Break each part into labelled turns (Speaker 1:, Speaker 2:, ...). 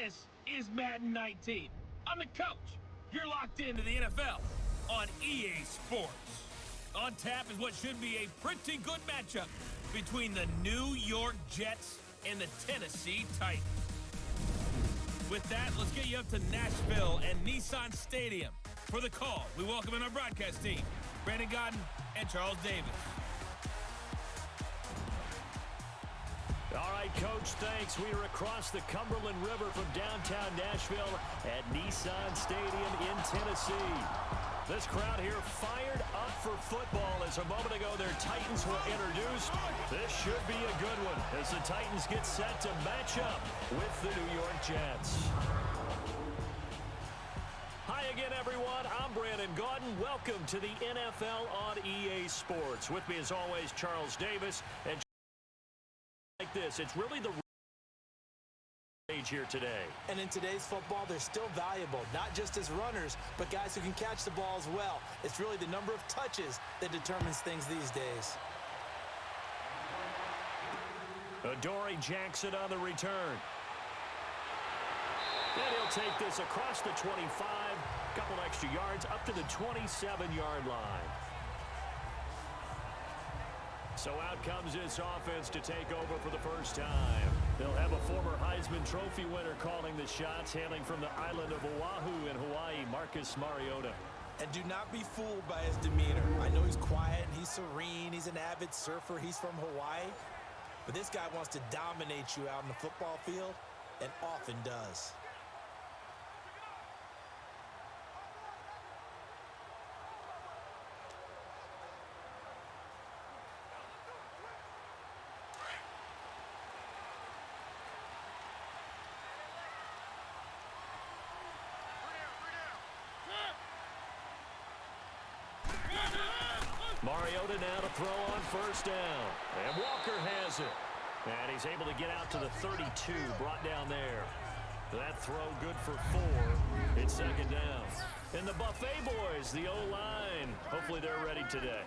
Speaker 1: This is Madden 19. I'm the coach. You're locked into the
Speaker 2: NFL on EA Sports. On tap is what should be a pretty good matchup between the New York Jets and the Tennessee Titans. With that, let's get you up to Nashville and Nissan Stadium. For the call, we welcome in our broadcast team, Brandon Godden and Charles Davis.
Speaker 3: All right, Coach, thanks. We are across the Cumberland River from downtown Nashville at Nissan Stadium in Tennessee. This crowd here fired up for football as a moment ago their Titans were introduced. This should be a good one as the Titans get set to match up with the New York Jets. Hi again, everyone. I'm Brandon Godden. Welcome to the NFL on EA Sports. With me, as always, Charles Davis. And like this, it's really the stage here today.
Speaker 4: And in today's football, they're still valuable, not just as runners, but guys who can catch the ball as well. It's really the number of touches that determines things these days.
Speaker 3: Adoree Jackson on the return. And he'll take this across the 25, couple extra yards up to the 27-yard line. So out comes this offense to take over for the first time. They'll have a former Heisman Trophy winner calling the shots, hailing from the island of Oahu in Hawaii, Marcus Mariota.
Speaker 4: And do not be fooled by his demeanor. I know he's quiet, and he's serene, he's an avid surfer, he's from Hawaii. But this guy wants to dominate you out in the football field, and often does.
Speaker 3: Mariota now to throw on first down. And Walker has it. And he's able to get out to the 32, brought down there. That throw good for 4. It's second down. And the Buffet boys, the O-line, hopefully they're ready today.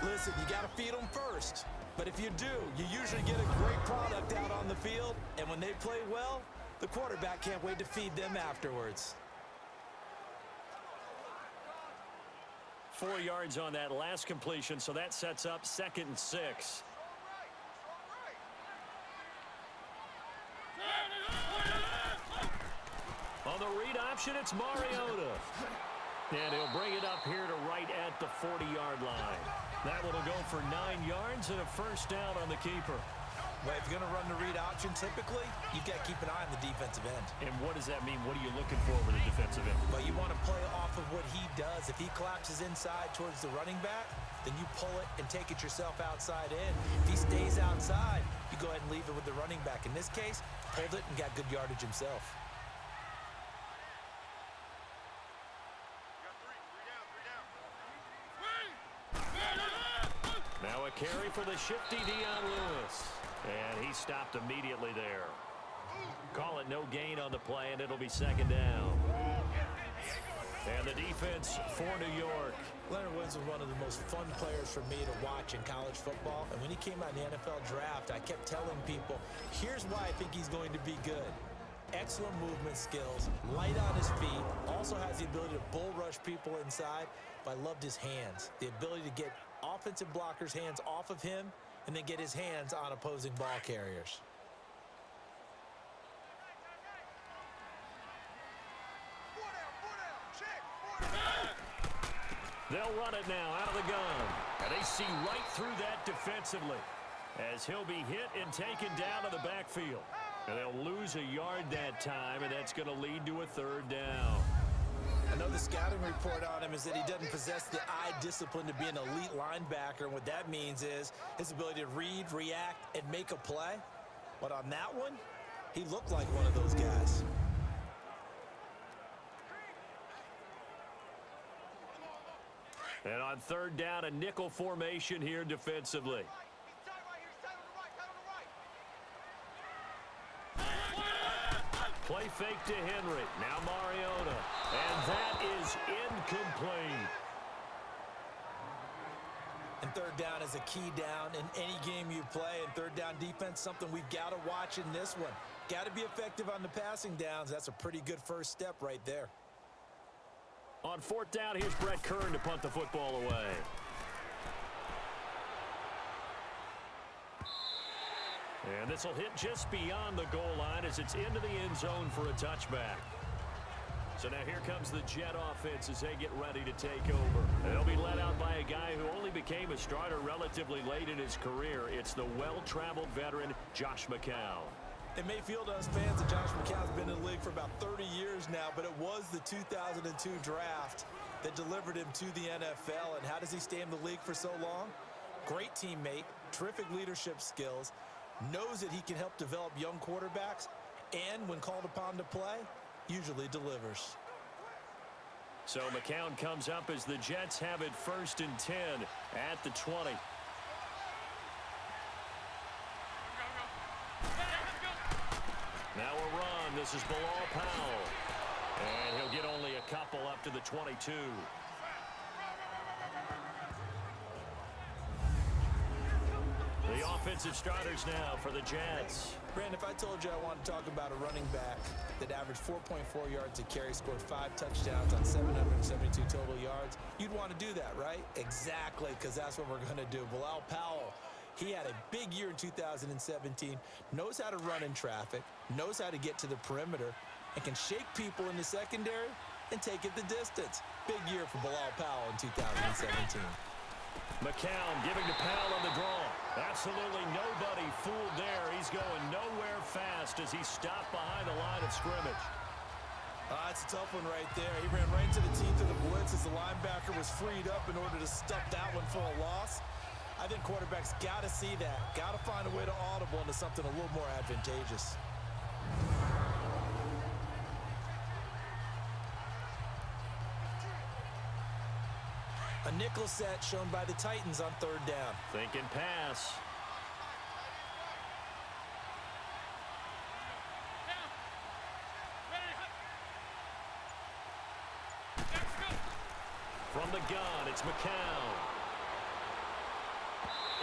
Speaker 4: Listen, you got to feed them first. But if you do, you usually get a great product out on the field. And when they play well, the quarterback can't wait to feed them afterwards.
Speaker 3: 4 yards on that last completion, so that sets up 2nd and 6. On the read option, it's Mariota. And he'll bring it up here to right at the 40-yard line. That one will go for 9 yards and a first down on the keeper.
Speaker 4: Well, if you're going to run the read option, typically, you've got to keep an eye on the defensive end.
Speaker 3: And what does that mean? What are you looking for with the defensive end?
Speaker 4: Well, you want to play off of what he does. If he collapses inside towards the running back, then you pull it and take it yourself outside in. If he stays outside, you go ahead and leave it with the running back. In this case, pulled it and got good yardage himself.
Speaker 3: Now a carry for the shifty Dion Lewis. And he stopped immediately there. Call it no gain on the play, and it'll be second down. And the defense for New York.
Speaker 4: Leonard Williams was one of the most fun players for me to watch in college football. And when he came out in the NFL draft, I kept telling people, here's why I think he's going to be good. Excellent movement skills, light on his feet, also has the ability to bull rush people inside. But I loved his hands, the ability to get offensive blockers' hands off of him and then get his hands on opposing ball carriers.
Speaker 3: They'll run it now out of the gun. And they see right through that defensively as he'll be hit and taken down to the backfield. And they'll lose a yard that time, and that's going to lead to a third down.
Speaker 4: I know the scouting report on him is that he doesn't possess the eye discipline to be an elite linebacker. And what that means is his ability to read, react, and make a play. But on that one, he looked like one of those guys.
Speaker 3: And on third down, a nickel formation here defensively. Play fake to Henry. Now Mariota. And that is incomplete.
Speaker 4: And third down is a key down in any game you play. And third down defense, something we've got to watch in this one. Got to be effective on the passing downs. That's a pretty good first step right there.
Speaker 3: On fourth down, here's Brett Kern to punt the football away. And this will hit just beyond the goal line as it's into the end zone for a touchback. So now here comes the Jet offense as they get ready to take over. They'll be led out by a guy who only became a starter relatively late in his career. It's the well-traveled veteran, Josh McCown.
Speaker 4: It may feel to us fans that Josh McCown's been in the league for about 30 years now, but it was the 2002 draft that delivered him to the NFL. And how does he stay in the league for so long? Great teammate, terrific leadership skills, knows that he can help develop young quarterbacks, and when called upon to play, usually delivers.
Speaker 3: So McCown comes up as the Jets have it 1st and 10 at the 20. Now a run. This is Bilal Powell. And he'll get only a couple up to the 22. The offensive starters now for the Jets.
Speaker 4: Brandon, if I told you I want to talk about a running back that averaged 4.4 yards a carry, scored 5 touchdowns on 772 total yards, you'd want to do that, right? Exactly, because that's what we're going to do. Bilal Powell, he had a big year in 2017, knows how to run in traffic, knows how to get to the perimeter, and can shake people in the secondary and take it the distance. Big year for Bilal Powell in 2017.
Speaker 3: McCown giving to Powell on the draw. Absolutely nobody fooled there. He's going nowhere fast as he stopped behind the line of scrimmage.
Speaker 4: That's a tough one right there. He ran right into the teeth of the blitz as the linebacker was freed up in order to stuff that one for a loss. I think quarterbacks got to see that. Got to find a way to audible into something a little more advantageous. A nickel set shown by the Titans on 3rd down.
Speaker 3: Thinking pass. From the gun, it's McCown.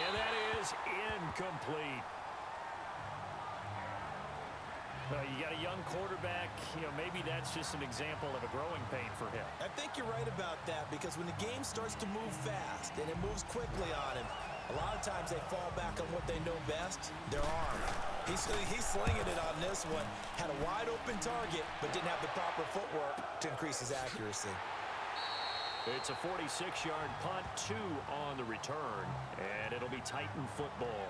Speaker 3: And that is incomplete. You got a young quarterback, maybe that's just an example of a growing pain for him.
Speaker 4: I think you're right about that, because when the game starts to move fast and it moves quickly on him, a lot of times they fall back on what they know best, their arm. He's slinging it on this one, had a wide open target, but didn't have the proper footwork to increase his accuracy.
Speaker 3: It's a 46-yard punt, 2 on the return, and it'll be Titan football.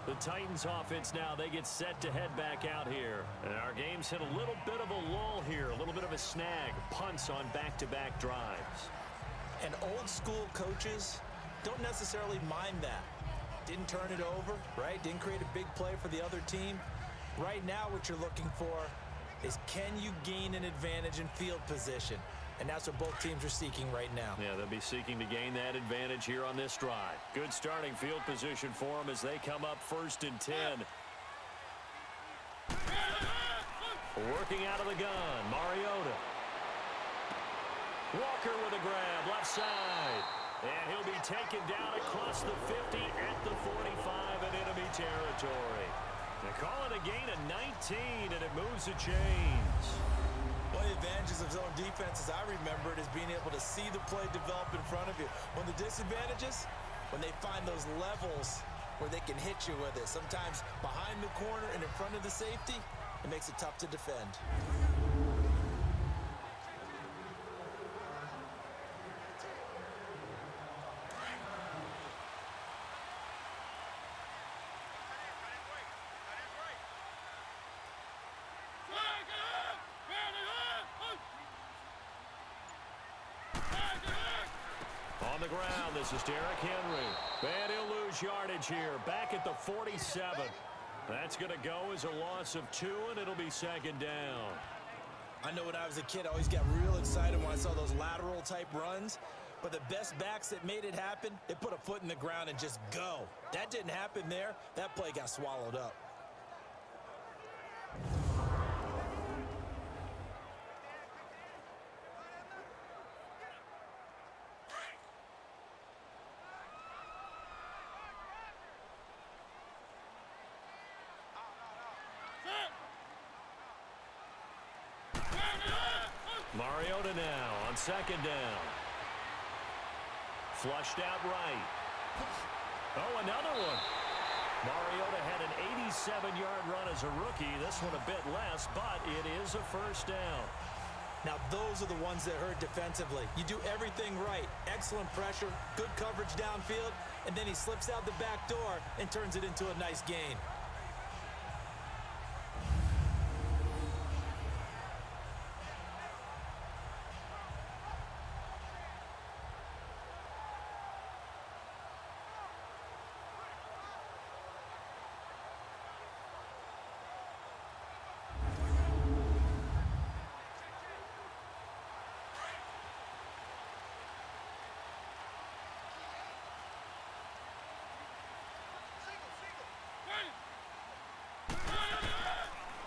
Speaker 3: The Titans offense now, they get set to head back out here. And our game's hit a little bit of a lull here, a little bit of a snag. Punts on back-to-back drives.
Speaker 4: And old school coaches don't necessarily mind that. Didn't turn it over, right? Didn't create a big play for the other team. Right now what you're looking for is, can you gain an advantage in field position? And that's what both teams are seeking right now.
Speaker 3: Yeah, they'll be seeking to gain that advantage here on this drive. Good starting field position for them as they come up 1st and 10. Working out of the gun, Mariota. Walker with a grab, left side. And he'll be taken down across the 50 at the 45 in enemy territory. They call it a gain of 19, and it moves the chains.
Speaker 4: One of the advantages of zone defense, as I remember it, is being able to see the play develop in front of you. One of the disadvantages, when they find those levels where they can hit you with it. Sometimes behind the corner and in front of the safety, it makes it tough to defend.
Speaker 3: On the ground, this is Derrick Henry. And he'll lose yardage here, back at the 47. That's going to go as a loss of 2, and it'll be 2nd down.
Speaker 4: I know when I was a kid, I always got real excited when I saw those lateral-type runs. But the best backs that made it happen, they put a foot in the ground and just go. That didn't happen there. That play got swallowed up.
Speaker 3: Mariota now on second down. Flushed out right. Oh, another one. Mariota had an 87-yard run as a rookie. This one a bit less, but it is a first down.
Speaker 4: Now, those are the ones that hurt defensively. You do everything right. Excellent pressure, good coverage downfield, and then he slips out the back door and turns it into a nice gain.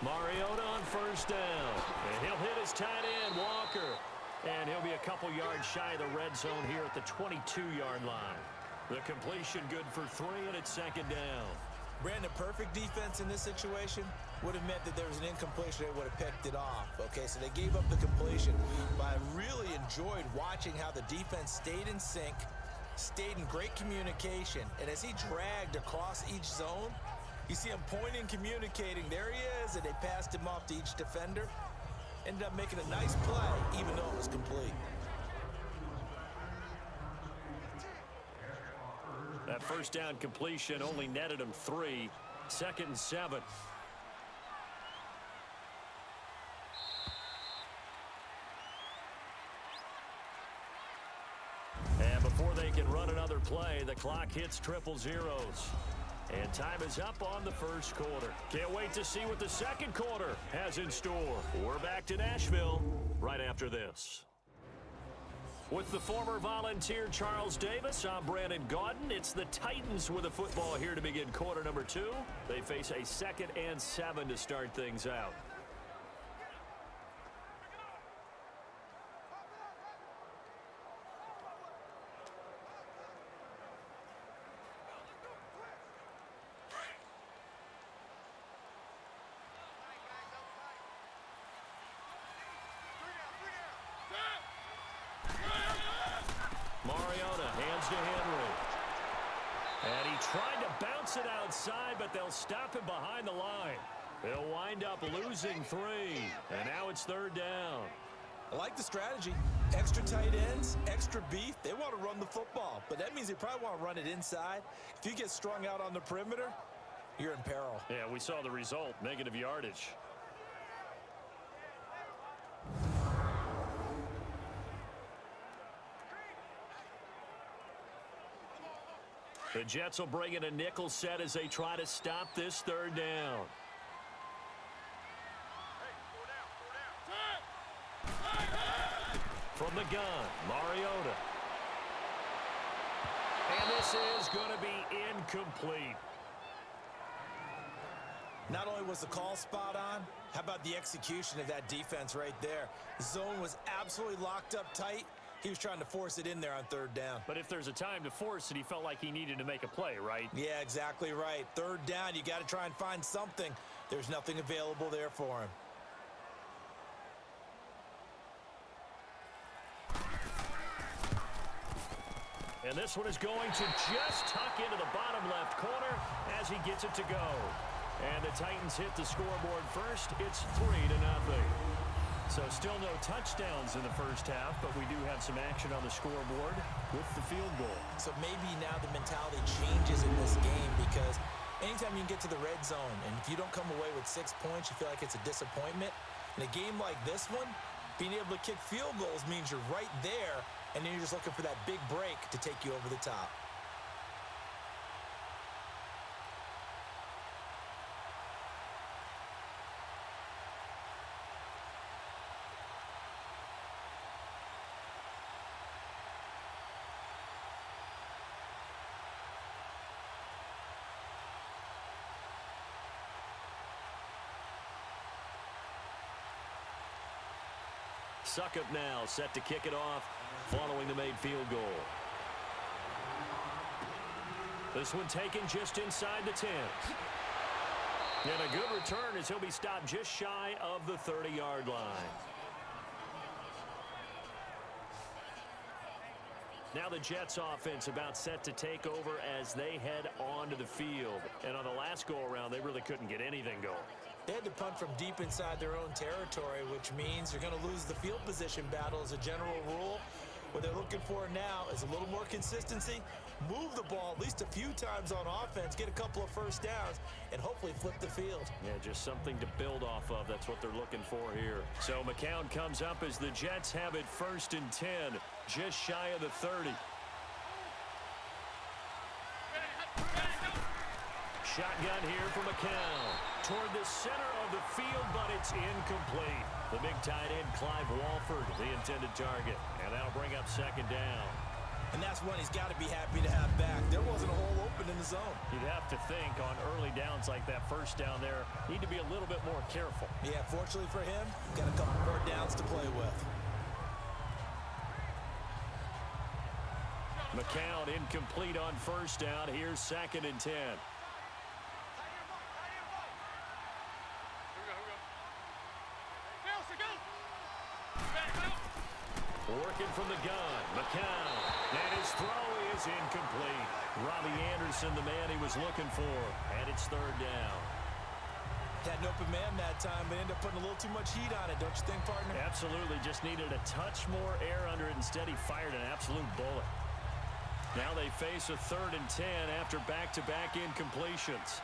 Speaker 3: Mariota on first down. And he'll hit his tight end, Walker. And he'll be a couple yards shy of the red zone here at the 22-yard line. The completion good for 3, and it's second down.
Speaker 4: Brandon, perfect defense in this situation would have meant that there was an incompletion. They would have picked it off. Okay, so they gave up the completion. But I really enjoyed watching how the defense stayed in sync, stayed in great communication. And as he dragged across each zone, you see him pointing, communicating. There he is, and they passed him off to each defender. Ended up making a nice play, even though it was complete.
Speaker 3: That first down completion only netted him 3. Second and 7. And before they can run another play, the clock hits triple zeros. And time is up on the first quarter. Can't wait to see what the second quarter has in store. We're back to Nashville right after this. With the former Volunteer Charles Davis, I'm Brandon Gaudin. It's the Titans with the football here to begin quarter number 2. They face a 2nd and 7 to start things out. Mariota hands to Henry. And he tried to bounce it outside, but they'll stop him behind the line. They'll wind up losing 3. And now it's third down.
Speaker 4: I like the strategy. Extra tight ends, extra beef. They want to run the football, but that means they probably want to run it inside. If you get strung out on the perimeter, you're in peril.
Speaker 3: Yeah, we saw the result, negative yardage. The Jets will bring in a nickel set as they try to stop this third down. From the gun, Mariota. And this is going to be incomplete.
Speaker 4: Not only was the call spot on, how about the execution of that defense right there? The zone was absolutely locked up tight. He was trying to force it in there on third down.
Speaker 3: But if there's a time to force it, he felt like he needed to make a play, right?
Speaker 4: Yeah, exactly right. Third down, you got to try and find something. There's nothing available there for him.
Speaker 3: And this one is going to just tuck into the bottom left corner as he gets it to go. And the Titans hit the scoreboard first. It's 3-0. So still no touchdowns in the first half, but we do have some action on the scoreboard with the field goal.
Speaker 4: So maybe now the mentality changes in this game, because anytime you can get to the red zone, and if you don't come away with 6 points, you feel like it's a disappointment. In a game like this one, being able to kick field goals means you're right there, and then you're just looking for that big break to take you over the top.
Speaker 3: Suckup now set to kick it off following the made field goal. This one taken just inside the 10. And a good return as he'll be stopped just shy of the 30-yard line. Now the Jets offense about set to take over as they head onto the field. And on the last go-around, they really couldn't get anything going.
Speaker 4: They had to punt from deep inside their own territory, which means you're going to lose the field position battle as a general rule. What they're looking for now is a little more consistency, move the ball at least a few times on offense, get a couple of first downs, and hopefully flip the field.
Speaker 3: Yeah, just something to build off of. That's what they're looking for here. So McCown comes up as the Jets have it 1st and 10, just shy of the 30. Shotgun here for McCown. Toward the center of the field, but it's incomplete. The big tight end, Clive Walford, the intended target. And that'll bring up 2nd down.
Speaker 4: And that's one he's got to be happy to have back. There wasn't a hole open in the zone.
Speaker 3: You'd have to think on early downs like that, 1st down there, need to be a little bit more careful.
Speaker 4: Yeah, fortunately for him, got a couple more downs to play with.
Speaker 3: McCown incomplete on 1st down. Here's 2nd and 10. Working from the gun, McCown, and his throw is incomplete. Robbie Anderson, the man he was looking for, and it's 3rd down.
Speaker 4: Had an open man that time, but ended up putting a little too much heat on it, don't you think, partner?
Speaker 3: Absolutely, just needed a touch more air under it. Instead, he fired an absolute bullet. Now they face a 3rd and 10 after back-to-back incompletions.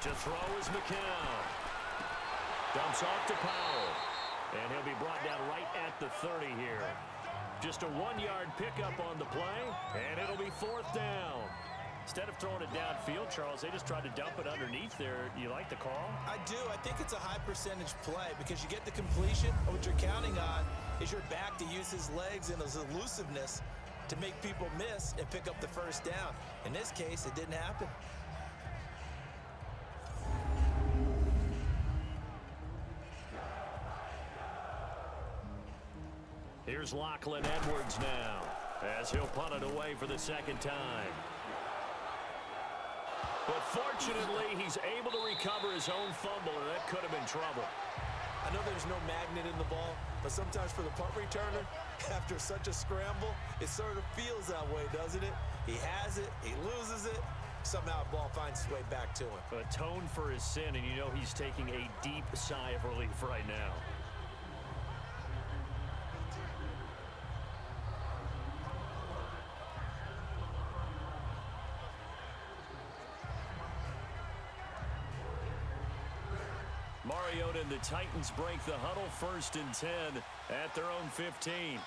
Speaker 3: To throw is McCown. Dumps off to Powell. And he'll be brought down right at the 30 here. Just a 1-yard pickup on the play, and it'll be 4th down. Instead of throwing it downfield, Charles, they just tried to dump it underneath there. You like the call?
Speaker 4: I do. I think it's a high percentage play because you get the completion, and what you're counting on is your back to use his legs and his elusiveness to make people miss and pick up the 1st down. In this case, it didn't happen.
Speaker 3: Here's Lachlan Edwards now, as he'll punt it away for the 2nd time. But fortunately, he's able to recover his own fumble, and that could have been trouble.
Speaker 4: I know there's no magnet in the ball, but sometimes for the punt returner, after such a scramble, it sort of feels that way, doesn't it? He has it, he loses it, somehow the ball finds its way back to him.
Speaker 3: Atone for his sin, and you know he's taking a deep sigh of relief right now. Mariota and the Titans break the huddle, 1st and 10 at their own 15.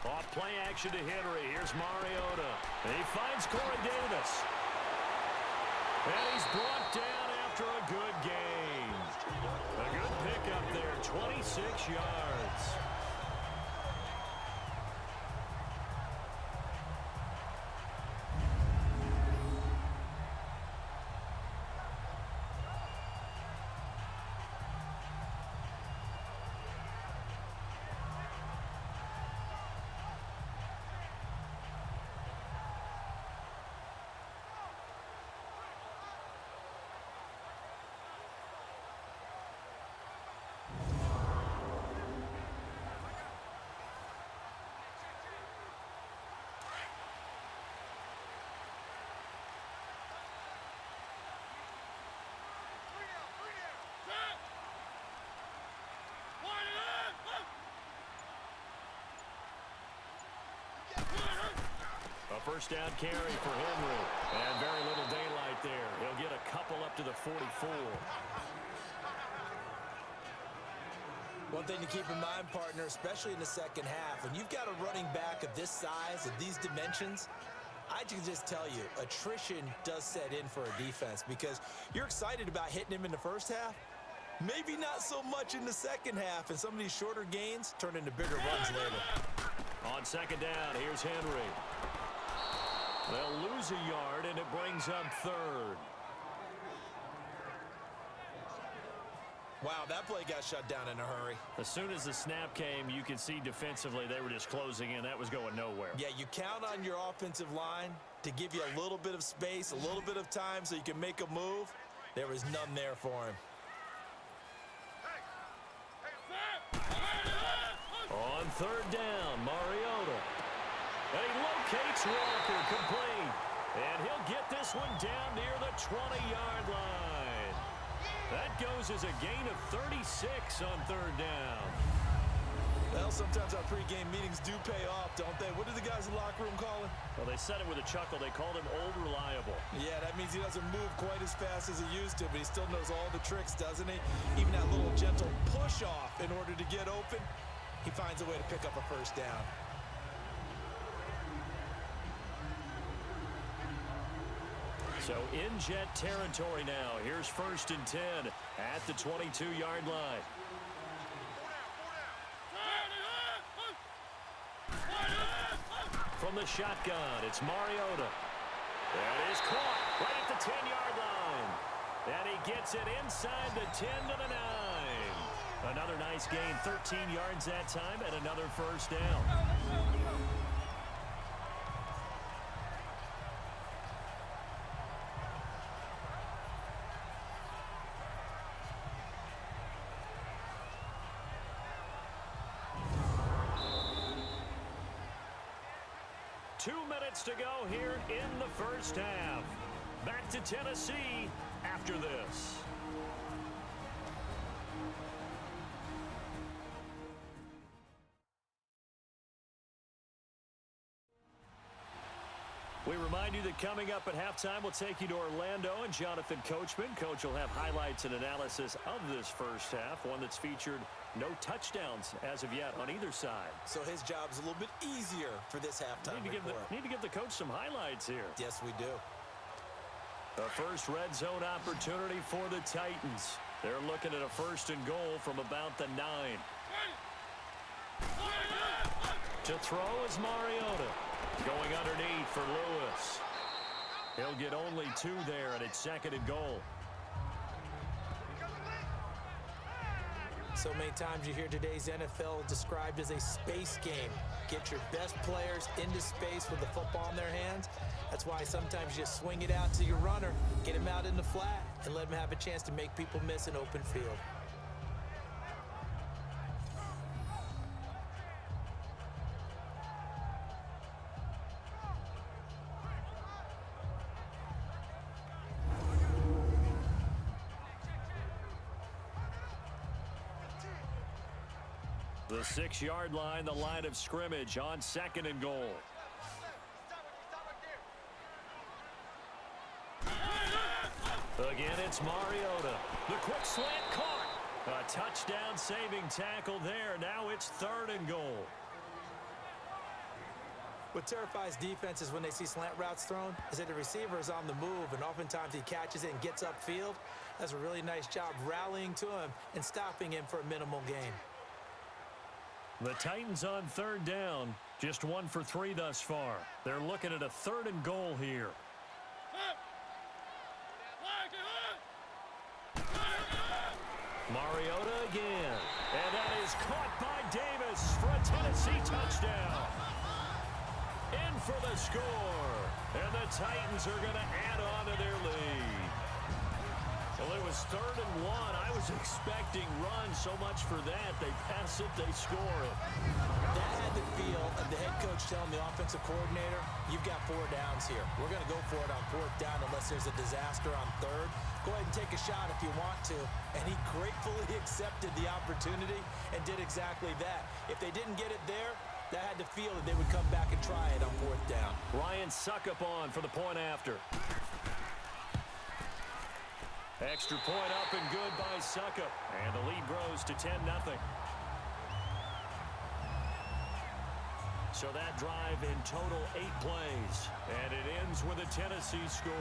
Speaker 3: Off play action to Henry. Here's Mariota. And he finds Corey Davis. And he's brought down after a good gain. A good pickup there, 26 yards. A 1st down carry for Henry. And very little daylight there. He'll get a couple up to the 44.
Speaker 4: One thing to keep in mind, partner, especially in the 2nd half, when you've got a running back of this size, of these dimensions, I can just tell you, attrition does set in for a defense because you're excited about hitting him in the 1st half. Maybe not so much in the 2nd half, and some of these shorter gains turn into bigger runs later.
Speaker 3: On 2nd down, here's Henry. They'll lose a yard, and it brings up 3rd.
Speaker 4: Wow, that play got shut down in a hurry.
Speaker 3: As soon as the snap came, you could see defensively they were just closing in. That was going nowhere.
Speaker 4: Yeah, you count on your offensive line to give you a little bit of space, a little bit of time so you can make a move. There was none there for him.
Speaker 3: On third down, Mariota. And he locates Walker, complete. And he'll get this one down near the 20-yard line. That goes as a gain of 36 on third down.
Speaker 4: Well, sometimes our pregame meetings do pay off, don't they? What do the guys in the locker room call him?
Speaker 3: Well, they said it with a chuckle. They called him Old Reliable.
Speaker 4: Yeah, that means he doesn't move quite as fast as he used to, but he still knows all the tricks, doesn't he? Even that little gentle push-off in order to get open, he finds a way to pick up a first down.
Speaker 3: So in Jet territory now. Here's 1st and 10 at the 22-yard line. From the shotgun, it's Mariota. That is caught right at the 10-yard line. And he gets it inside the 10 to the 9. Another nice gain, 13 yards that time, and another first down. To go here in the first half. Back to Tennessee after this. We remind you that coming up at halftime, we'll take you to Orlando and Jonathan Coachman. Coach will have highlights and analysis of this first half, one that's featured no touchdowns as of yet on either side.
Speaker 4: So his job's a little bit easier for this halftime report.
Speaker 3: Need to give the coach some highlights here.
Speaker 4: Yes, we do.
Speaker 3: The first red zone opportunity for the Titans. They're looking at a 1st and goal from about the 9. To throw is Mariota. Going underneath for Lewis. He'll get only 2 there, and it's 2nd and goal.
Speaker 4: So many times you hear today's NFL described as a space game. Get your best players into space with the football in their hands. That's why sometimes you just swing it out to your runner, get him out in the flat, and let him have a chance to make people miss an open field.
Speaker 3: The 6-yard line, the line of scrimmage on 2nd and goal. Again, it's Mariota. The quick slant caught. A touchdown saving tackle there. Now it's 3rd and goal.
Speaker 4: What terrifies defenses when they see slant routes thrown is that the receiver is on the move, and oftentimes he catches it and gets upfield. Does a really nice job rallying to him and stopping him for a minimal gain.
Speaker 3: The Titans on 3rd down, just 1 for 3 thus far. They're looking at a 3rd and goal here. Mariota again, and that is caught by Davis for a Tennessee touchdown. In for the score, and the Titans are going to add on to their lead. Well, it was 3rd and 1. I was expecting runs, so much for that. They pass it, they score it.
Speaker 4: That had the feel of the head coach telling the offensive coordinator, you've got 4 downs here. We're going to go for it on 4th down unless there's a disaster on 3rd. Go ahead and take a shot if you want to. And he gratefully accepted the opportunity and did exactly that. If they didn't get it there, that had the feel that they would come back and try it on 4th down.
Speaker 3: Ryan Suckup on for the point after. Extra point up and good by Suckup. And the lead grows to 10-0. So that drive in total 8 plays. And it ends with a Tennessee score.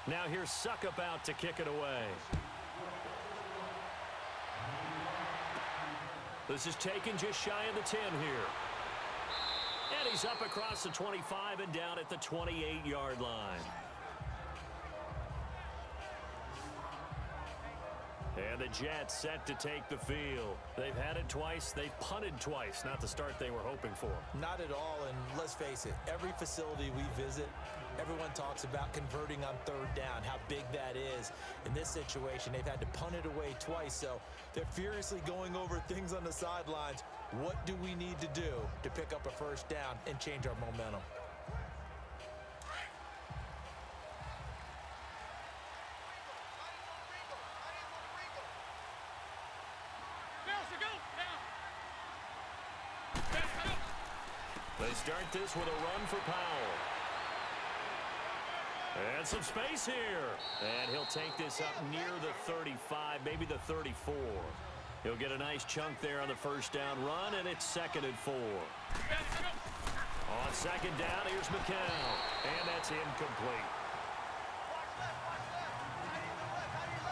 Speaker 3: Now here's Suck about to kick it away. This is taken just shy of the 10 here. And he's up across the 25 and down at the 28-yard line. And the Jets set to take the field. They've had it twice. They've punted twice. Not the start they were hoping for.
Speaker 4: Not at all, and let's face it, every facility we visit, everyone talks about converting on third down, how big that is. In this situation, they've had to punt it away twice, so they're furiously going over things on the sidelines. What do we need to do to pick up a first down and change our momentum?
Speaker 3: They start this with a run for Powell. And some space here. And he'll take this up near the 35, maybe the 34. He'll get a nice chunk there on the first down run, and it's 2nd and 4. On 2nd down, here's McCown. And that's incomplete.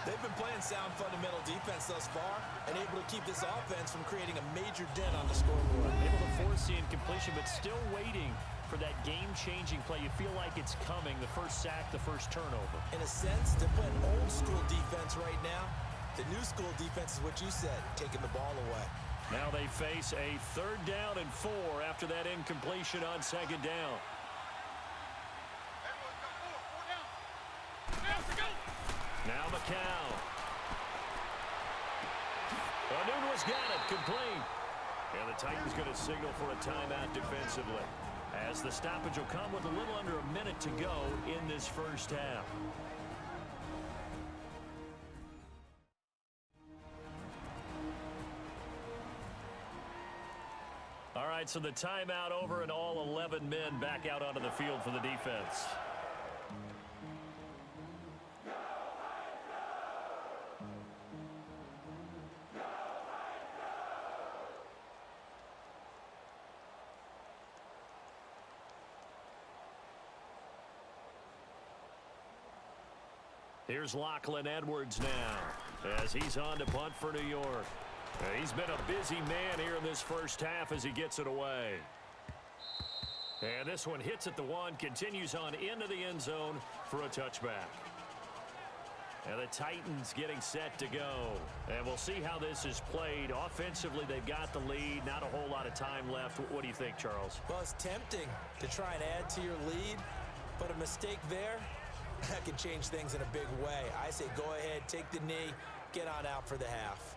Speaker 4: They've been playing sound fundamental defense thus far and able to keep this offense from creating a major dent on the scoreboard.
Speaker 3: Able to force the incompletion, but still waiting for that game-changing play. You feel like it's coming, the first sack, the first turnover.
Speaker 4: In a sense, they're playing old-school defense right now. The new-school defense is what you said, taking the ball away.
Speaker 3: Now they face a 3rd down and 4 after that incompletion on 2nd down. Now McCown. Nunez got it, complete. And the Titans going to signal for a timeout defensively, as the stoppage will come with a little under a minute to go in this first half. All right, so the timeout over and all 11 men back out onto the field for the defense. Here's Lachlan Edwards now, as he's on to punt for New York. He's been a busy man here in this first half as he gets it away. And this one hits at the 1, continues on into the end zone for a touchback. And the Titans getting set to go. And we'll see how this is played. Offensively, they've got the lead. Not a whole lot of time left. What do you think, Charles?
Speaker 4: Well, it's tempting to try and add to your lead, but a mistake there, that can change things in a big way. I say go ahead, take the knee, get on out for the half.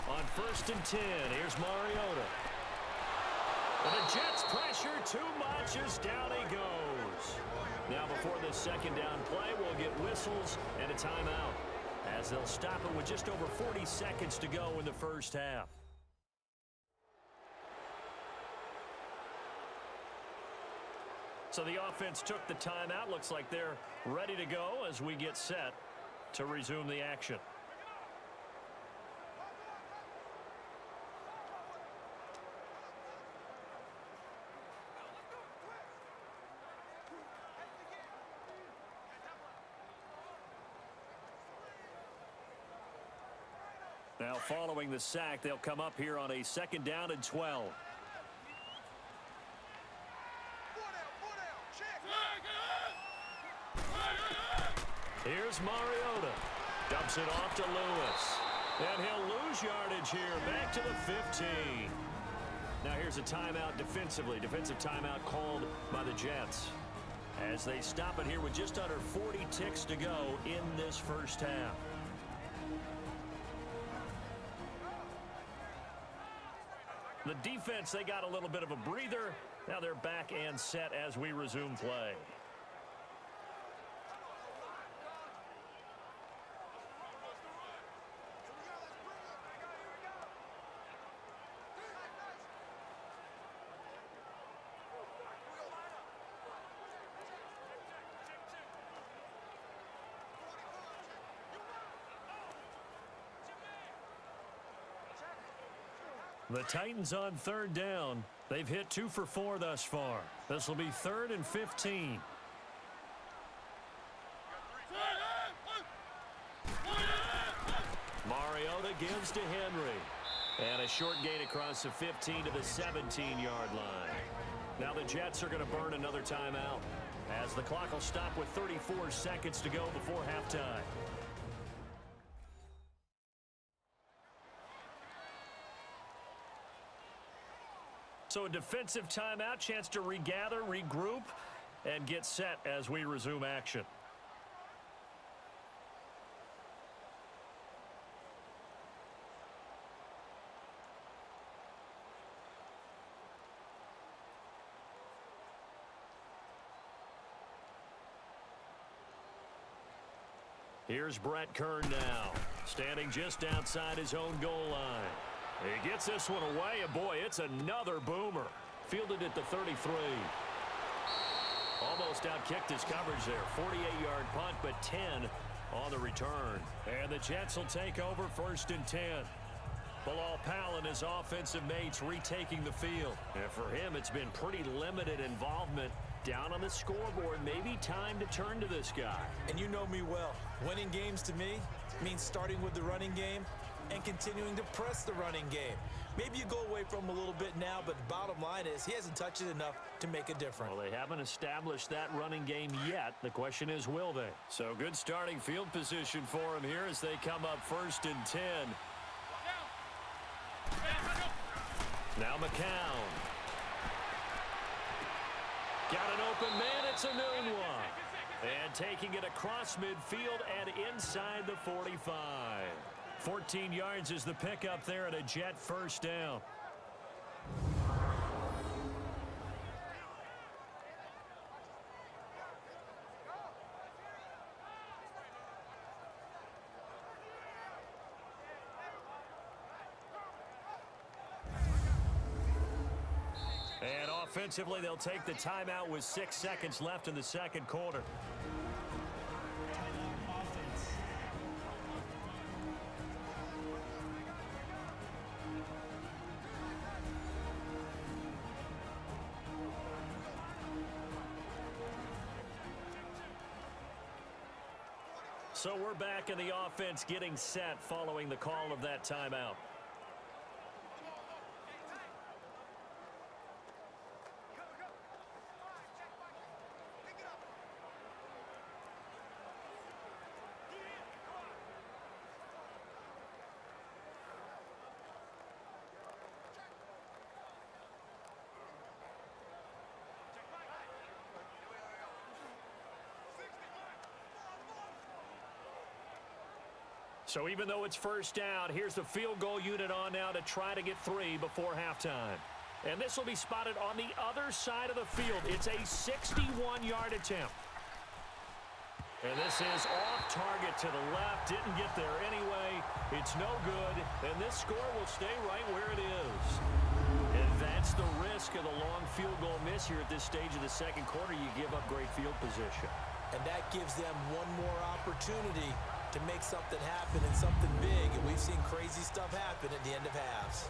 Speaker 3: On 1st and 10, here's Mariota. And the Jets pressure too much as down he goes. Now before this 2nd down play, we'll get whistles and a timeout, as they'll stop it with just over 40 seconds to go in the first half. So the offense took the timeout. Looks like they're ready to go as we get set to resume the action. Now following the sack, they'll come up here on a 2nd down and 12. Here's Mariota. Dumps it off to Lewis. And he'll lose yardage here, back to the 15. Now here's a timeout defensively. Defensive timeout called by the Jets, as they stop it here with just under 40 ticks to go in this first half. The defense, they got a little bit of a breather. Now they're back and set as we resume play. The Titans on third down. They've hit 2 for 4 thus far. This will be 3rd and 15. Mariota gives to Henry. And a short gain across the 15 to the 17-yard line. Now the Jets are going to burn another timeout as the clock will stop with 34 seconds to go before halftime. So a defensive timeout, chance to regather, regroup, and get set as we resume action. Here's Brett Kern now, standing just outside his own goal line. He gets this one away, and boy, it's another boomer. Fielded at the 33. Almost outkicked his coverage there. 48-yard punt, but 10 on the return. And the Jets will take over 1st and 10. Bilal Powell and his offensive mates retaking the field. And for him, it's been pretty limited involvement down on the scoreboard. Maybe time to turn to this guy.
Speaker 4: And you know me well. Winning games to me means starting with the running game and continuing to press the running game. Maybe you go away from him a little bit now, but bottom line is he hasn't touched it enough to make a difference.
Speaker 3: Well, they haven't established that running game yet. The question is, will they? So good starting field position for him here as they come up 1st and 10. Now McCown. Got an open man. It's a noon one. And taking it across midfield and inside the 45. 14 yards is the pickup there at a Jet 1st down. And offensively, they'll take the timeout with 6 seconds left in the 2nd quarter. So we're back in the offense getting set following the call of that timeout. So even though it's 1st down, here's the field goal unit on now to try to get 3 before halftime. And this will be spotted on the other side of the field. It's a 61-yard attempt. And this is off target to the left. Didn't get there anyway. It's no good. And this score will stay right where it is. And that's the risk of the long field goal miss here at this stage of the 2nd quarter. You give up great field position.
Speaker 4: And that gives them one more opportunity to make something happen and something big. And we've seen crazy stuff happen at the end of halves.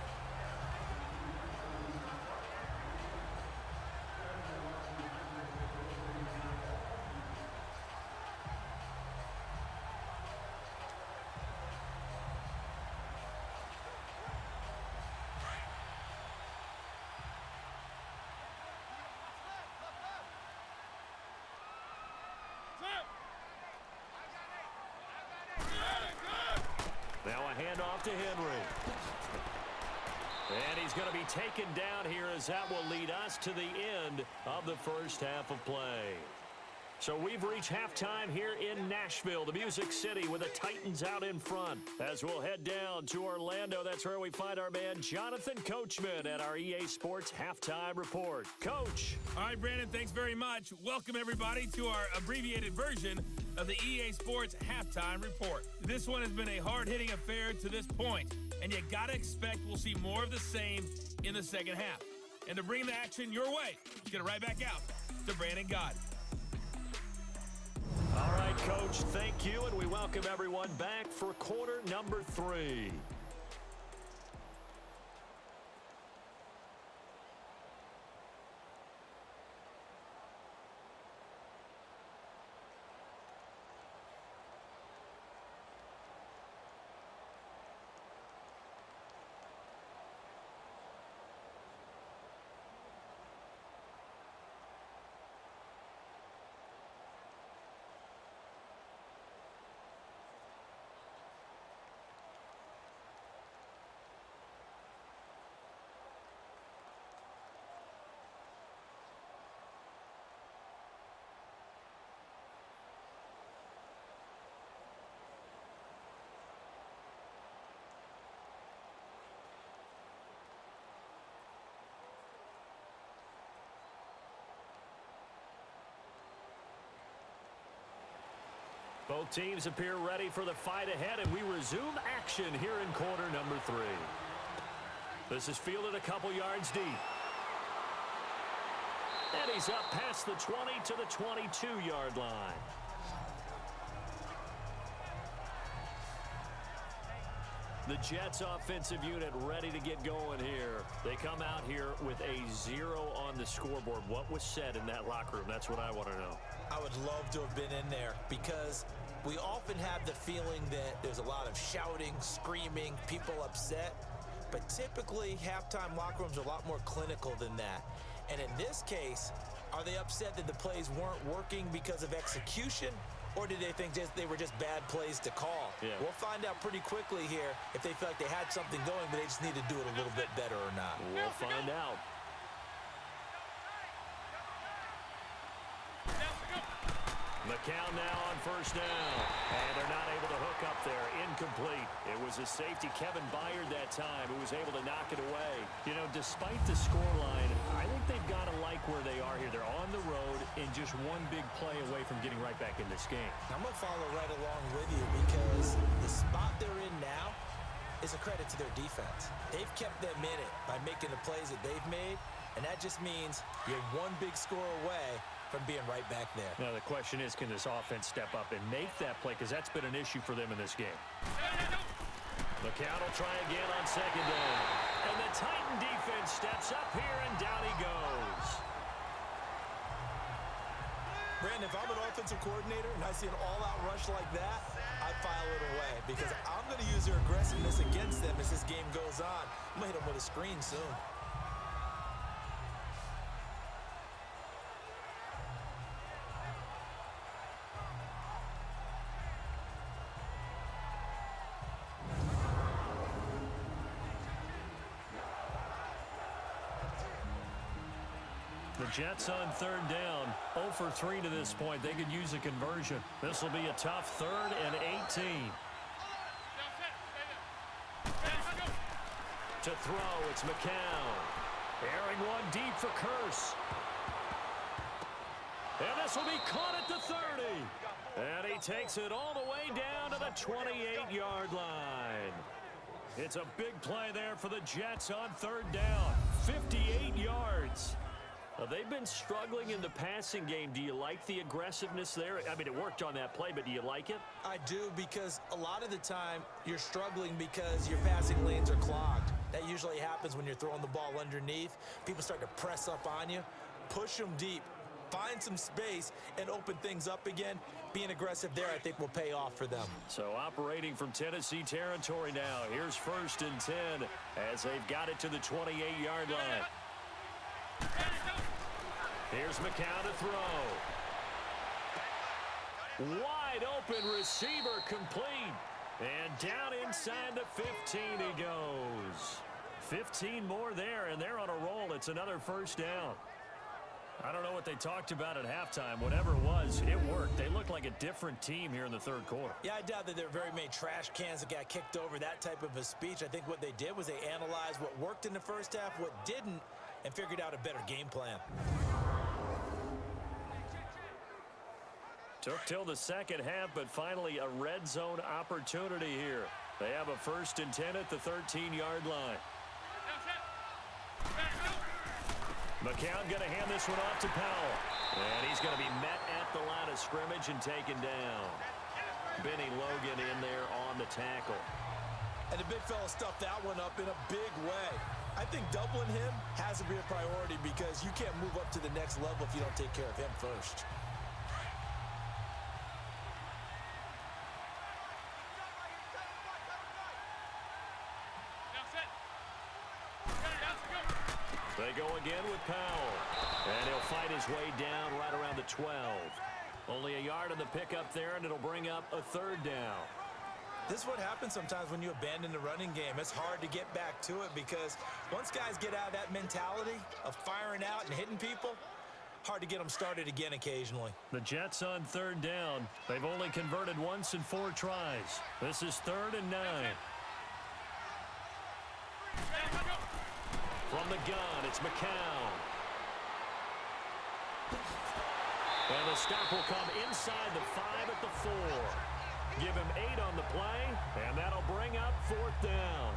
Speaker 3: Handoff to Henry. And he's going to be taken down here as that will lead us to the end of the 1st half of play. So we've reached halftime here in Nashville, the Music City, with the Titans out in front. As we'll head down to Orlando, that's where we find our man Jonathan Coachman at our EA Sports Halftime Report. Coach.
Speaker 2: All right, Brandon, thanks very much. Welcome, everybody, to our abbreviated version of the EA Sports Halftime Report. This one has been a hard-hitting affair to this point, and you got to expect we'll see more of the same in the 2nd half. And to bring the action your way, let's get it right back out to Brandon Gott.
Speaker 3: All right, Coach, thank you, and we welcome everyone back for quarter number 3. Both teams appear ready for the fight ahead, and we resume action here in quarter number 3. This is fielded a couple yards deep. And he's up past the 20 to the 22-yard line. The Jets offensive unit ready to get going here. They come out here with a 0 on the scoreboard. What was said in that locker room? That's what I want to know.
Speaker 4: I would love to have been in there because we often have the feeling that there's a lot of shouting, screaming, people upset. But typically, halftime locker rooms are a lot more clinical than that. And in this case, are they upset that the plays weren't working because of execution? Or did they think they were just bad plays to call?
Speaker 3: Yeah.
Speaker 4: We'll find out pretty quickly here if they feel like they had something going, but they just need to do it a little bit better or not.
Speaker 3: We'll find out. McCown now on first down. And they're not able to hook up there. Incomplete. It was a safety, Kevin Byard, that time, who was able to knock it away. You know, despite the scoreline, I think they've got to like where they are here. They're on the road and just one big play away from getting right back in this game.
Speaker 4: I'm going to follow right along with you because the spot they're in now is a credit to their defense. They've kept them in it by making the plays that they've made, and that just means you're one big score away from being right back there.
Speaker 3: Now, the question is, can this offense step up and make that play? Because that's been an issue for them in this game. McCown will try again on second down. And the Titan defense steps up here, and down he goes.
Speaker 4: Brandon, if I'm an offensive coordinator and I see an all-out rush like that, I file it away because I'm going to use their aggressiveness against them as this game goes on. I'm going to hit them with a screen soon.
Speaker 3: The Jets on third down, 0 for 3 to this point. They could use a conversion. This will be a tough 3rd and 18. To throw, it's McCown. Airing one deep for Curse. And this will be caught at the 30. And he takes it all the way down to the 28-yard line. It's a big play there for the Jets on third down. 58 yards. They've been struggling in the passing game. Do you like the aggressiveness there? I mean, it worked on that play, but do you like it?
Speaker 4: I do, because a lot of the time you're struggling because your passing lanes are clogged. That usually happens when you're throwing the ball underneath. People start to press up on you. Push them deep. Find some space and open things up again. Being aggressive there, I think, will pay off for them.
Speaker 3: So operating from Tennessee territory now. Here's 1st and 10 as they've got it to the 28-yard line. Here's McCown to throw. Wide open receiver complete. And down inside the 15 he goes. 15 more there, and they're on a roll. It's another first down. I don't know what they talked about at halftime. Whatever it was, it worked. They look like a different team here in the third quarter.
Speaker 4: Yeah, I doubt that there are very many trash cans that got kicked over, that type of a speech. I think what they did was they analyzed what worked in the first half, what didn't, and figured out a better game plan.
Speaker 3: Took till the second half, but finally a red zone opportunity here. They have a 1st and 10 at the 13-yard line. McCown going to hand this one off to Powell. And he's going to be met at the line of scrimmage and taken down. Benny Logan in there on the tackle.
Speaker 4: And the big fella stuffed that one up in a big way. I think doubling him has to be a priority because you can't move up to the next level if you don't take care of him first.
Speaker 3: They go again with Powell. And he'll fight his way down right around the 12. Only a yard on the pickup there, and it'll bring up a 3rd down.
Speaker 4: This is what happens sometimes when you abandon the running game. It's hard to get back to it because once guys get out of that mentality of firing out and hitting people, hard to get them started again occasionally.
Speaker 3: The Jets on 3rd down. They've only converted once in 4 tries. This is 3rd and 9. From the gun, it's McCown. And the stop will come inside the 5 at the 4. Give him 8 on the play, and that'll bring up 4th down.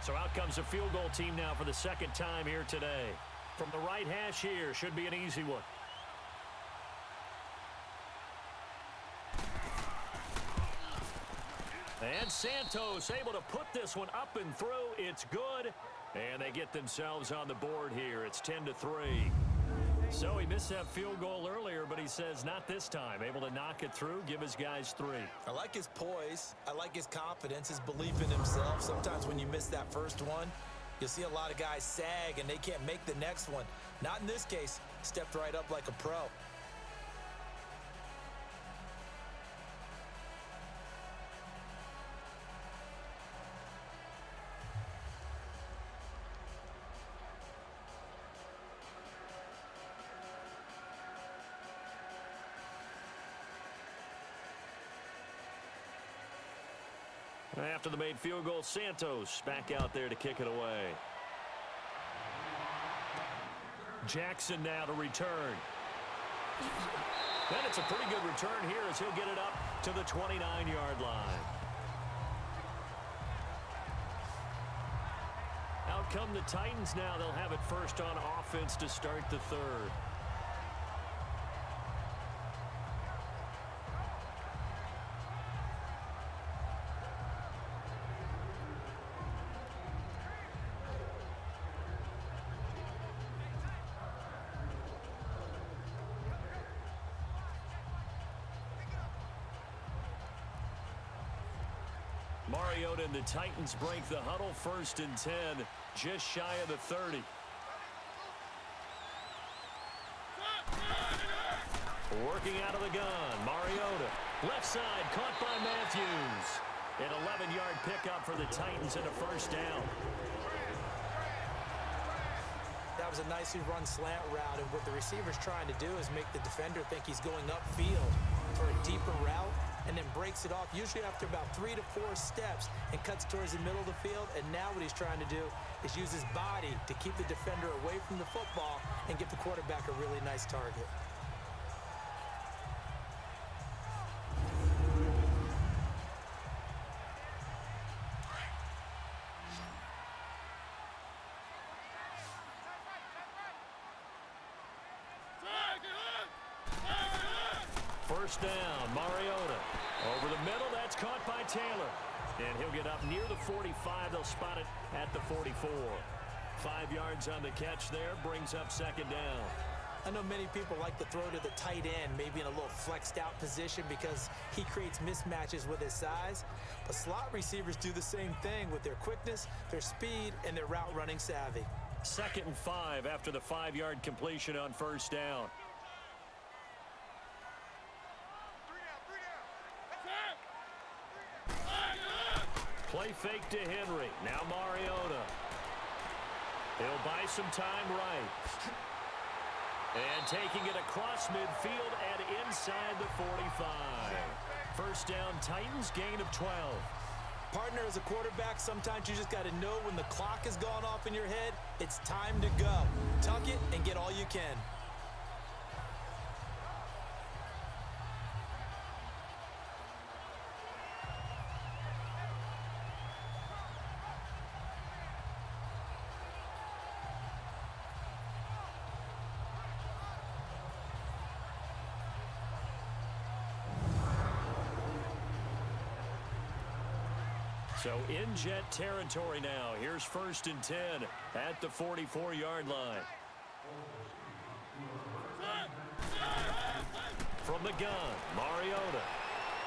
Speaker 3: So out comes a field goal team now for the second time here today. From the right hash here, should be an easy one. And Santos able to put this one up and through. It's good. And they get themselves on the board here. It's 10-3. So he missed that field goal earlier, but he says not this time. Able to knock it through, give his guys 3.
Speaker 4: I like his poise. I like his confidence, his belief in himself. Sometimes when you miss that first one, you'll see a lot of guys sag and they can't make the next one. Not in this case. Stepped right up like a pro.
Speaker 3: After the made field goal, Santos back out there to kick it away. Jackson now to return. And it's a pretty good return here as he'll get it up to the 29-yard line. Out come the Titans now. They'll have it first on offense to start the 3rd. Mariota and the Titans break the huddle, 1st and 10, just shy of the 30. Working out of the gun, Mariota. Left side, caught by Matthews. An 11-yard pickup for the Titans and a 1st down.
Speaker 4: That was a nicely run slant route, and what the receiver's trying to do is make the defender think he's going upfield for a deeper route, and then breaks it off, usually after about 3 to 4 steps, and cuts towards the middle of the field. And now what he's trying to do is use his body to keep the defender away from the football and get the quarterback a really nice target.
Speaker 3: First down, Mariota. Over the middle, that's caught by Taylor. And he'll get up near the 45. They'll spot it at the 44. 5 yards on the catch there, brings up 2nd down.
Speaker 4: I know many people like to throw to the tight end, maybe in a little flexed out position because he creates mismatches with his size. But slot receivers do the same thing with their quickness, their speed, and their route running savvy.
Speaker 3: 2nd and 5 after the 5-yard completion on 1st down. Play fake to Henry. Now Mariota. He'll buy some time right. And taking it across midfield and inside the 45. First down, Titans, gain of 12.
Speaker 4: Partner, as a quarterback, sometimes you just got to know when the clock has gone off in your head, it's time to go. Tuck it and get all you can.
Speaker 3: So in Jet territory now. Here's 1st and 10 at the 44-yard line. From the gun, Mariota.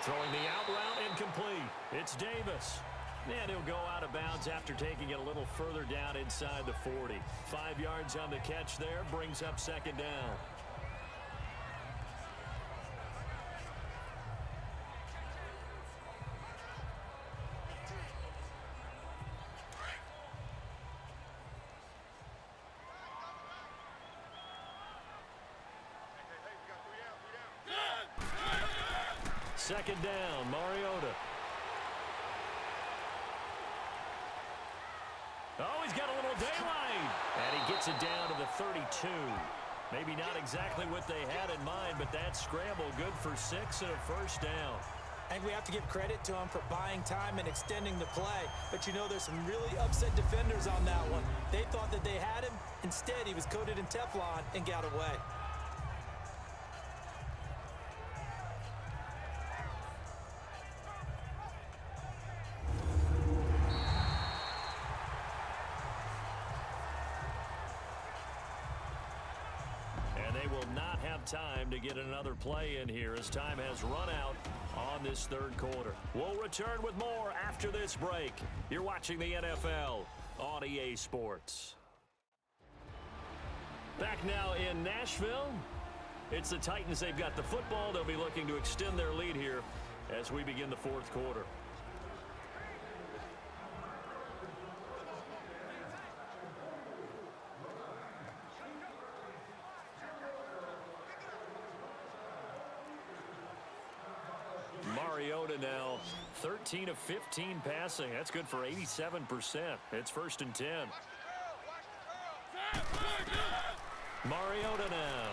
Speaker 3: Throwing the out route incomplete. It's Davis. And he'll go out of bounds after taking it a little further down inside the 40. 5 yards on the catch there, brings up 2nd down. second down, Mariota. Oh, he's got a little daylight. And he gets it down to the 32. Maybe not exactly what they had in mind, but that scramble good for 6 and a first down.
Speaker 4: I think we have to give credit to him for buying time and extending the play. But, you know, there's some really upset defenders on that one. They thought that they had him. Instead, he was coated in Teflon and got away.
Speaker 3: Time to get another play in here as time has run out on this third quarter. We'll return with more after this break. You're watching the NFL on EA Sports. Back now in Nashville. It's the Titans. They've got the football. They'll be looking to extend their lead here as we begin the fourth quarter. Mariota now 13 of 15 passing. That's good for 87%. It's 1st and 10. Mariota now.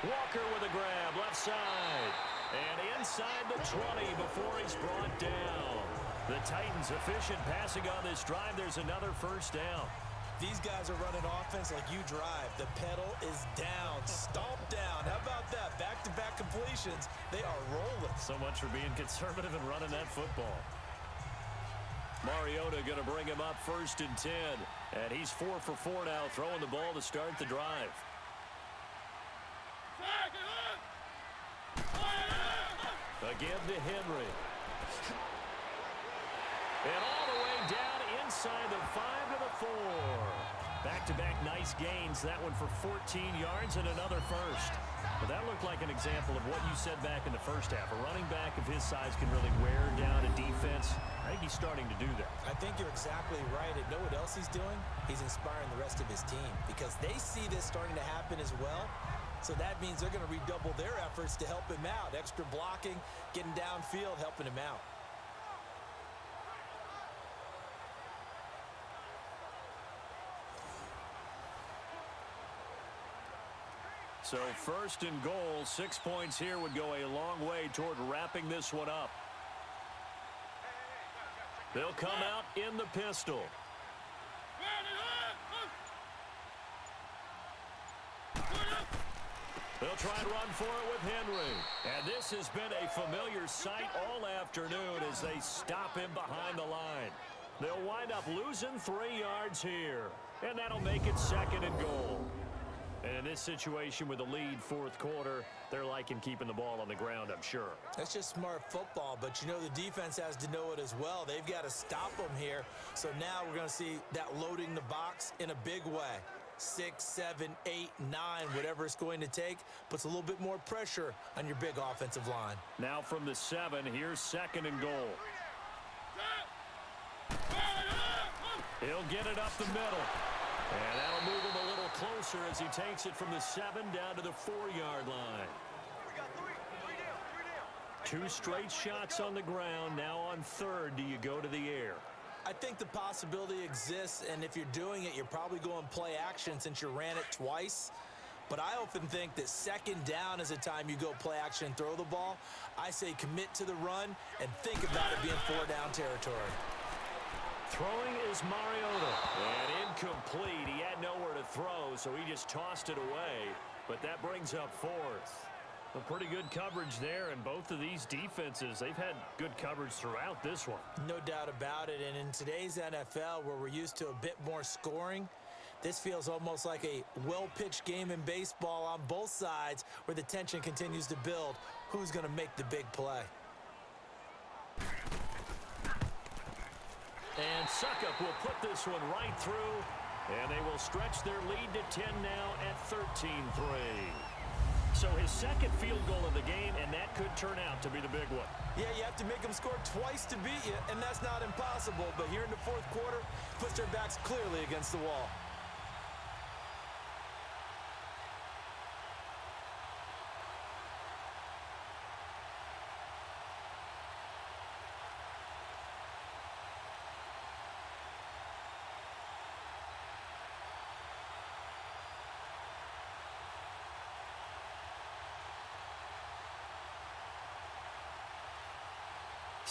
Speaker 3: Walker with a grab, left side. And inside the 20 before he's brought down. The Titans efficient passing on this drive. There's another first down.
Speaker 4: These guys are running offense like you drive. The pedal is down, stomp down. How about that? Back-to-back completions. They are rolling.
Speaker 3: So much for being conservative and running that football. Mariota going to bring him up 1st and 10. And he's 4 for 4 now, throwing the ball to start the drive. Again to Henry. And all the way down inside the 5 to the 4. Back-to-back nice gains. That one for 14 yards and another first. But that looked like an example of what you said back in the first half. A running back of his size can really wear down a defense. I think he's starting to do that.
Speaker 4: I think you're exactly right. And know what else he's doing? He's inspiring the rest of his team because they see this starting to happen as well. So that means they're going to redouble their efforts to help him out. Extra blocking, getting downfield, helping him out.
Speaker 3: So 1st and goal, 6 points here would go a long way toward wrapping this one up. They'll come out in the pistol. They'll try and run for it with Henry. And this has been a familiar sight all afternoon as they stop him behind the line. They'll wind up losing 3 yards here. And that'll make it 2nd and goal. And in this situation with the lead 4th quarter, they're liking keeping the ball on the ground, I'm sure.
Speaker 4: That's just smart football, but you know the defense has to know it as well. They've got to stop them here. So now we're going to see that loading the box in a big way. 6, 7, 8, 9, whatever it's going to take, puts a little bit more pressure on your big offensive line.
Speaker 3: Now from the 7, here's 2nd and goal. He'll get it up the middle. And that'll move him a little closer as he takes it from the 7 down to the 4-yard line.
Speaker 5: We got 3 down.
Speaker 3: 2 straight shots on the ground. Now on 3rd, do you go to the air?
Speaker 4: I think the possibility exists, and if you're doing it, you're probably going play action since you ran it twice. But I often think that 2nd down is a time you go play action and throw the ball. I say commit to the run and think about it being 4-down territory.
Speaker 3: Throwing is Mariota. And incomplete. He had nowhere to throw, so he just tossed it away. But that brings up 4th. A pretty good coverage there, and both of these defenses, they've had good coverage throughout this one.
Speaker 4: No doubt about it, and in today's NFL, where we're used to a bit more scoring, this feels almost like a well-pitched game in baseball on both sides, where the tension continues to build. Who's going to make the big play?
Speaker 3: And Suckup will put this one right through, and they will stretch their lead to 10 now at 13-3. So his 2nd field goal of the game, and that could turn out to be the big one.
Speaker 4: Yeah, you have to make them score twice to beat you, and that's not impossible. But here in the 4th quarter, puts their backs clearly against the wall.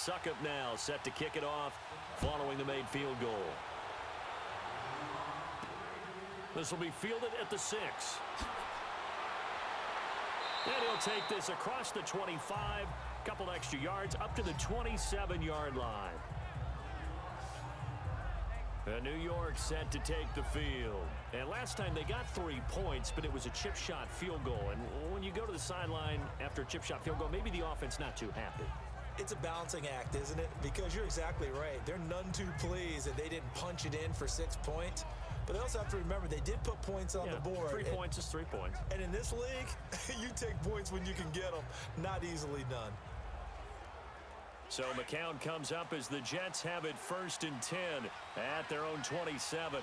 Speaker 3: Suck up now, set to kick it off following the made field goal. This will be fielded at the 6. And he'll take this across the 25, couple extra yards up to the 27-yard line. And New York set to take the field. And last time they got 3 points, but it was a chip shot field goal. And when you go to the sideline after a chip shot field goal, maybe the offense not too happy.
Speaker 4: It's a balancing act, isn't it? Because you're exactly right. They're none too pleased that they didn't punch it in for 6 points. But they also have to remember they did put points on the board.
Speaker 3: 3 points is 3 points.
Speaker 4: And in this league, you take points when you can get them. Not easily done.
Speaker 3: So McCown comes up as the Jets have it 1st and 10 at their own 27.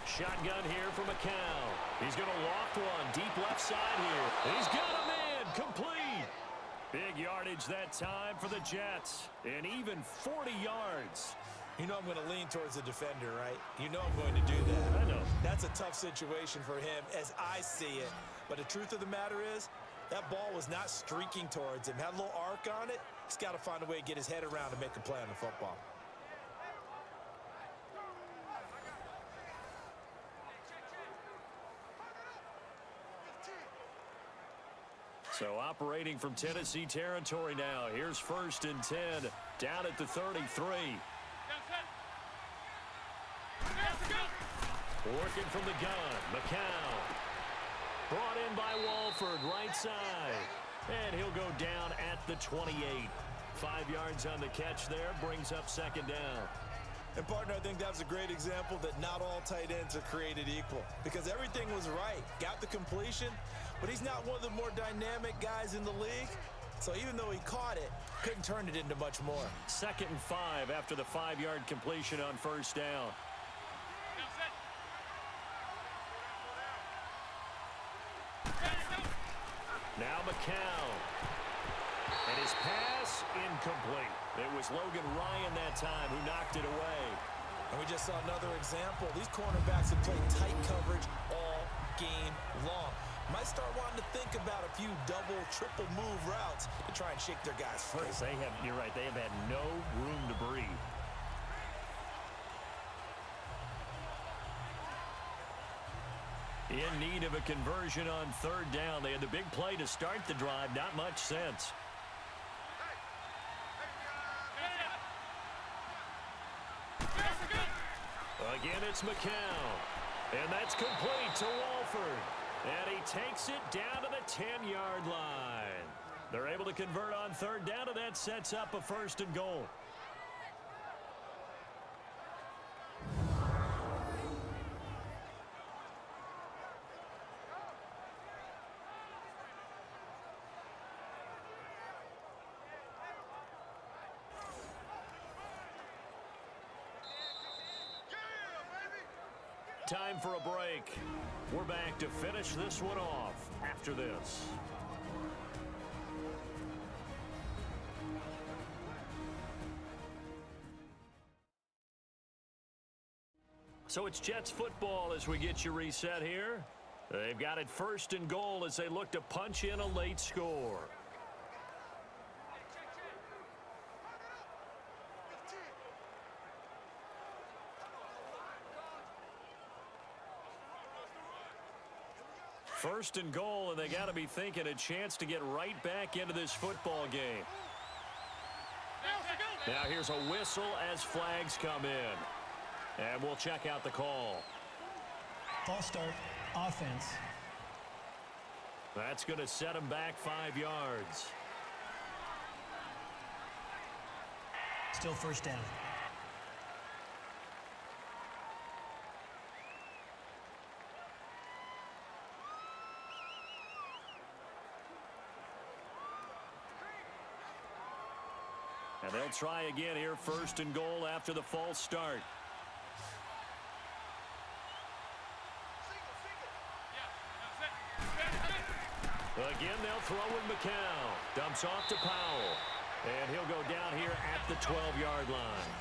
Speaker 3: Shotgun here for McCown. He's going to loft one deep left side here. He's got him in. Complete. Big yardage that time for the Jets. And even 40 yards.
Speaker 4: You know I'm going to lean towards the defender, right? You know I'm going to do that.
Speaker 3: I know.
Speaker 4: That's a tough situation for him as I see it. But the truth of the matter is, that ball was not streaking towards him. Had a little arc on it. He's got to find a way to get his head around and make a play on the football.
Speaker 3: So operating from Tennessee territory now. Here's 1st and 10 down at the 33. Working from the gun, McCown. Brought in by Walford, right side. And he'll go down at the 28. 5 yards on the catch there, brings up 2nd down.
Speaker 4: And, partner, I think that was a great example that not all tight ends are created equal. Because everything was right. Got the completion, but he's not one of the more dynamic guys in the league. So even though he caught it, couldn't turn it into much more.
Speaker 3: 2nd and 5 after the 5-yard completion on 1st down. Now McCown. And his pass incomplete. It was Logan Ryan that time who knocked it away.
Speaker 4: And we just saw another example. These cornerbacks have played tight coverage all game long. Might start wanting to think about a few double, triple move routes to try and shake their guys free.
Speaker 3: You're right, they have had no room to breathe. In need of a conversion on 3rd down. They had the big play to start the drive. Not much sense. Again, it's McCown. And that's complete to Walford. And he takes it down to the 10-yard line. They're able to convert on 3rd down, and that sets up a 1st and goal. Time for a break. We're back to finish this one off after this. So it's Jets football as we get you reset here. They've got it 1st and goal as they look to punch in a late score. First and goal, and they got to be thinking a chance to get right back into this football game. Now here's a whistle as flags come in. And we'll check out the call.
Speaker 6: False start, offense.
Speaker 3: That's going to set them back 5 yards.
Speaker 6: Still 1st down.
Speaker 3: And they'll try again here, 1st and goal after the false start. Again, they'll throw with McCown. Dumps off to Powell. And he'll go down here at the 12-yard line.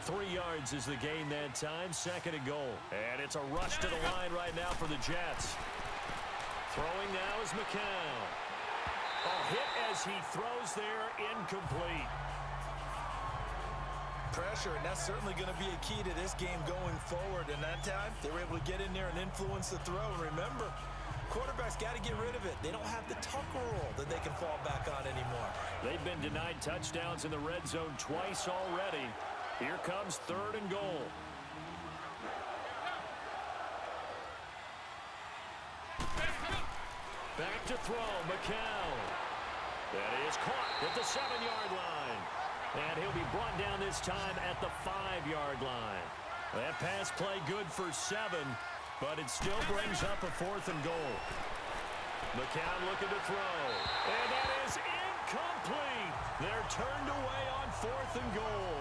Speaker 3: 3 yards is the gain that time, 2nd and goal. And it's a rush to the line right now for the Jets. Throwing now is McCown. A hit as he throws there, incomplete.
Speaker 4: Pressure, and that's certainly going to be a key to this game going forward. And that time, they were able to get in there and influence the throw. And remember, quarterbacks got to get rid of it. They don't have the tucker roll that they can fall back on anymore.
Speaker 3: They've been denied touchdowns in the red zone twice already. Here comes 3rd and goal. Back to throw, McCown. That is caught at the 7-yard line. And he'll be brought down this time at the 5-yard line. That pass play good for 7, but it still brings up a 4th and goal. McCown looking to throw. And that is incomplete. They're turned away on 4th and goal.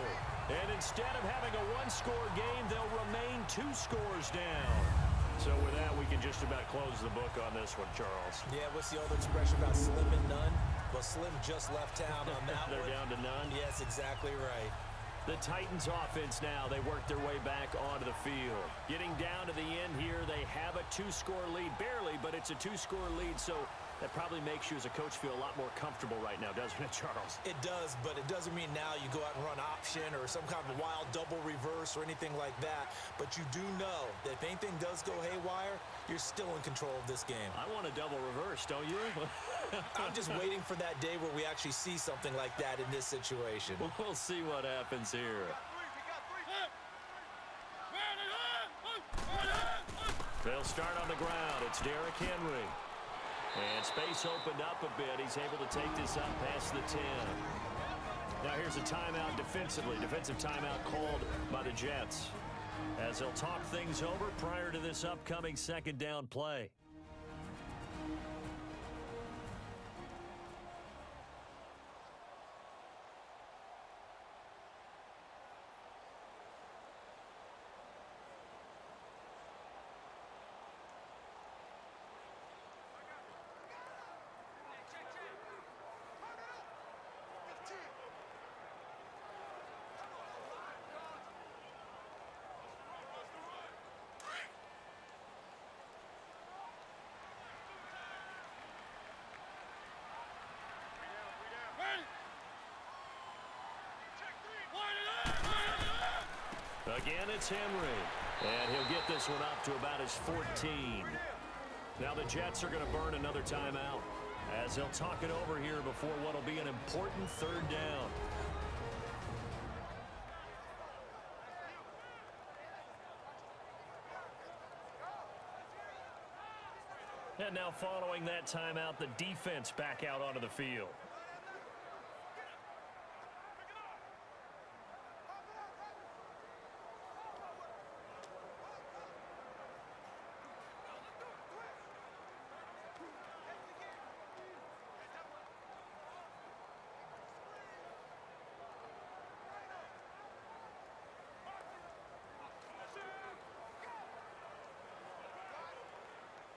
Speaker 3: And instead of having a 1-score game, they'll remain 2 scores down. So with that, we can just about close the book on this one, Charles.
Speaker 4: Yeah, what's the old expression about slim and none? Well, Slim just left town on that
Speaker 3: They're
Speaker 4: one.
Speaker 3: down to none?
Speaker 4: Yes, exactly right.
Speaker 3: The Titans offense now, they work their way back onto the field. Getting down to the end here, they have a 2-score lead. Barely, but it's a 2-score lead, so that probably makes you as a coach feel a lot more comfortable right now, doesn't it, Charles?
Speaker 4: It does, but it doesn't mean now you go out and run option or some kind of wild double reverse or anything like that. But you do know that if anything does go haywire, you're still in control of this game.
Speaker 3: I want a double reverse, don't you?
Speaker 4: I'm just waiting for that day where we actually see something like that in this situation.
Speaker 3: We'll see what happens here. They'll start on the ground. It's Derrick Henry. And space opened up a bit. He's able to take this up past the 10. Now here's a timeout defensively. Defensive timeout called by the Jets, as they'll talk things over prior to this upcoming 2nd down play. Again, it's Henry. And he'll get this one up to about his 14. Now the Jets are going to burn another timeout, as they'll talk it over here before what will be an important 3rd down. And now following that timeout, the defense back out onto the field.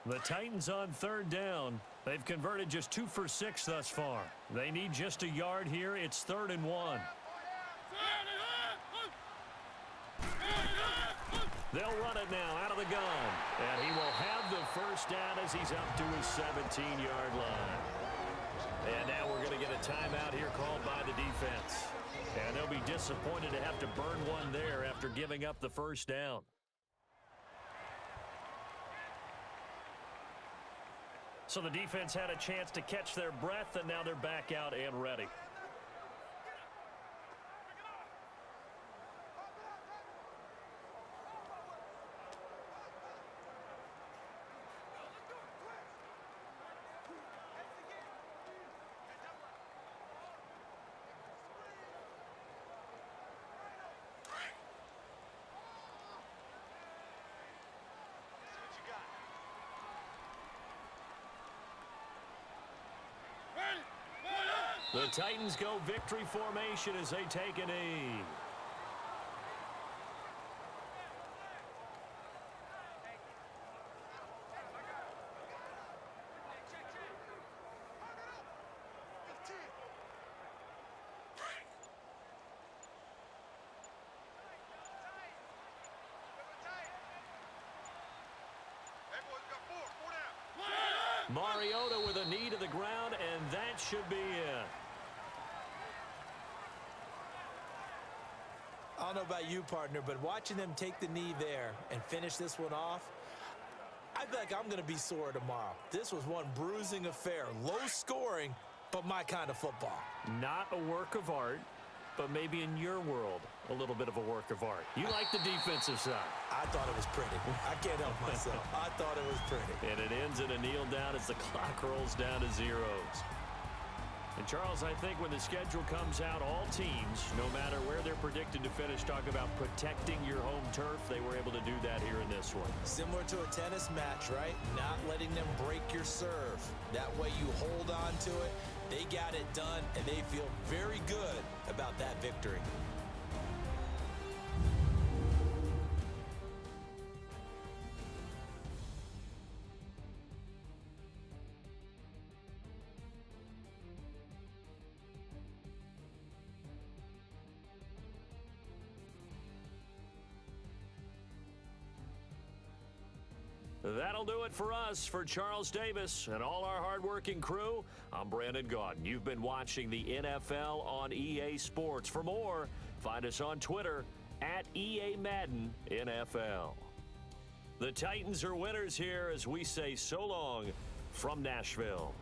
Speaker 3: The Titans on 3rd down. They've converted just 2 for 6 thus far. They need just a yard here. It's 3rd and 1. They'll run it now out of the gun. And he will have the 1st down as he's up to his 17-yard line. And now we're going to get a timeout here called by the defense. And they'll be disappointed to have to burn one there after giving up the 1st down. So the defense had a chance to catch their breath, and now they're back out and ready. The Titans go victory formation as they take a knee. Mariota with a knee to the ground, and that should be in.
Speaker 4: I don't know about you, partner, but watching them take the knee there and finish this one off, I feel like I'm going to be sore tomorrow. This was one bruising affair. Low scoring, but my kind of football.
Speaker 3: Not a work of art, but maybe in your world, a little bit of a work of art. You like the defensive side.
Speaker 4: I thought it was pretty. I can't help myself. I thought it was pretty.
Speaker 3: And it ends in a kneel down as the clock rolls down to zeros. And Charles, I think when the schedule comes out, all teams, no matter where they're predicted to finish, talk about protecting your home turf. They were able to do that here in this one.
Speaker 4: Similar to a tennis match, right? Not letting them break your serve. That way you hold on to it. They got it done, and they feel very good about that victory.
Speaker 3: That'll do it for us. For Charles Davis and all our hardworking crew, I'm Brandon Gaudin. You've been watching the NFL on EA Sports. For more, find us on Twitter at EA Madden NFL. The Titans are winners here as we say so long from Nashville.